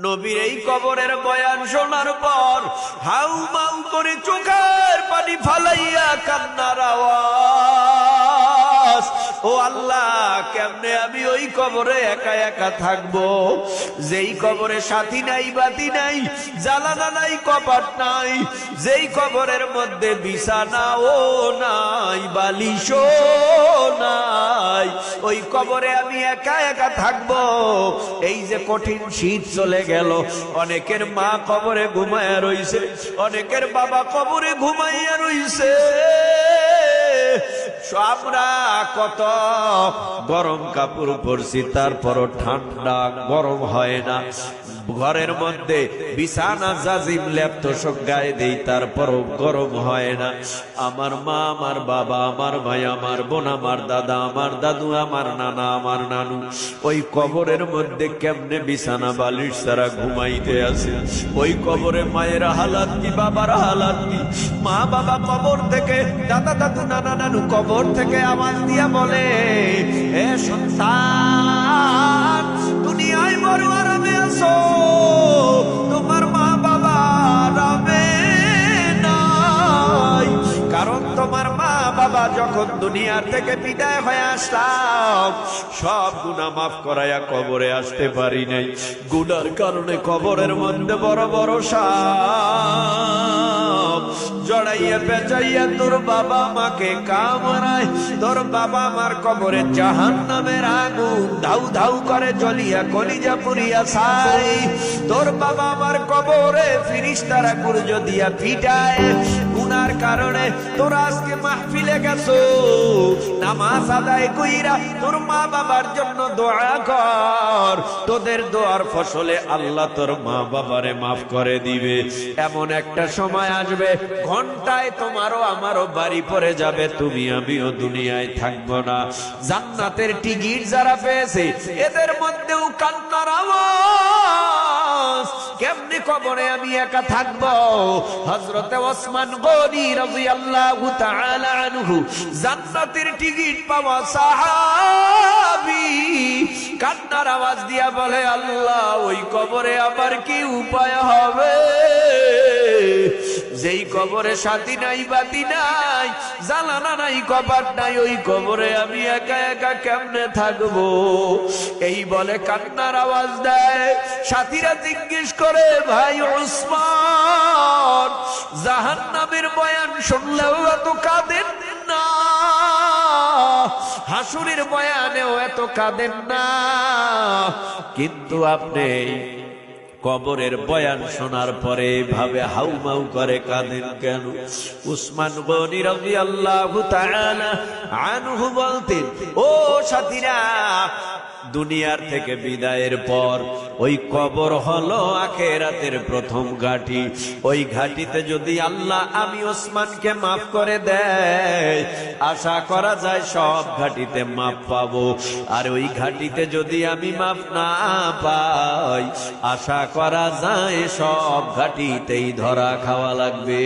নবীর এই কবরের বয়ান শোনার পর হাউ মাউ করে চোখের পানি ফালাইয়া কান্নার আওয়াজ। ও আল্লাহ, কেমনে আমি ওই কবরে একা একা থাকবো, যেই কবরে সাথী নাই, বাতি নাই, জ্বালানা নাই, কপাট নাই, যেই কবরের মধ্যে বিছানাও নাই, বালিশও নাই, ওই কবরে আমি একা একা থাকবো। এই যে কঠিন শীত চলে গেল, অনেকের মা কবরে ঘুমাইয়া রইছে, অনেকের বাবা কবরে ঘুমাইয়া রইছে। আমরা কত গরম কাপড় পরছি, তারপরও ঠান্ডা গরম হয় না। ঘরের মধ্যে বিছানা জাজিম লেপ্তশক গায়ে দেই, তারপরও গরম হয় না। আমার মা, আমার বাবা, আমার ভাই, আমার বোন, আমার দাদা, আমার দাদু, আমার নানা, আমার নানু ওই কবরের মধ্যে কেমনে বিছানা বালিশ ছাড়া ঘুমাইতে আছে। ওই কবরে মায়ের হালাত কি, বাবার হালাত কি। মা বাবা কবর থেকে, দাদা দাদু, নানা নানু কবর থেকে আওয়াজ দিয়া বলে, এ সন্তান, দুনিয়ায় বড় আরামে আছো, তোমার মা বাবা আরামে নাই। কারণ তোমার মা বাবা যখন দুনিয়ার থেকে বিদায় হয়ে আসলাম, সব গুনাহ মাফ করাইয়া কবরে আসতে পারি নাই। গুনার কারণে কবরের মধ্যে বড় বড় সাপ জড়াইয়া পেঁচাইয়া তোর বাবা মাকে কামড়ায়। তোর বাবা মার কবরে জাহান্নামের আগুন ধাউ ধাউ করে জ্বলিয়া কলিজা পুরিয়া ছাই। তোর বাবা মার কবরে ফিরিস্তারা কুরজ দিয়া পিটায়। গুনার কারণে তোরা আজকে মাহফিলে গেছো, নামাজ আদায় কইরা তোর মা বাবার জন্য দোয়া কর। তোদের দোয়ার ফসলে আল্লাহ তোর মা বাবারে মাফ করে দিবে। এমন একটা সময় আসবে, ঘন্টায় তোমারও আমারও বাড়ি পড়ে যাবে, তুমি আমিও দুনিয়ায় থাকবো না। জান্নাতের টিকিট যারা পেয়েছে, এদের মধ্যেও কান্নার আওয়াজ। কেমনে কবরে আমি একা থাকবো? হযরতে ওসমান গনি রাদিয়াল্লাহু তাআলা আনহু জান্নাতের টিকিট পাওয়া সাহাবী কান্নার আওয়াজ দিয়া বলে, আল্লাহ, ওই কবরে আমার কি উপায় হবে? যেই কবরে সাথী নাই, বাতি নাই, জ্বালানা নাই, কপাট নাই, ওই কবরে আমি একা একা কেমনে থাকবো? এই বলে কান্নার আওয়াজ দেয়। সাথীরা জিজ্ঞেস করে, ভাই ওসমান, জাহান্নামের বয়ান শুনলেও এত কাঁদেন না, হাসুরের বয়ানেও এত কাঁদেন না, কিন্তু আপনি কবরের বয়ান শোনার পরে ভাবে হাউমাউ করে কাঁদেন কেন? উসমান গনি রাদিয়াল্লাহু তাআলা আনহু বলতেন, ও সাথীরা, দুনিয়ার থেকে বিদায়ের পর ওই কবর হলো আখিরাতের প্রথম ঘাঁটি। ওই ঘাঁটিতে যদি আল্লাহ আমি ওসমানকে মাফ করে দেয়, আশা করা যায় সব ঘাঁটিতে মাফ পাবো। আর ওই ঘাঁটিতে যদি আমি মাফ না পাই, আশা করা যায় সব ঘাঁটিতেই ধরা খাওয়া লাগবে।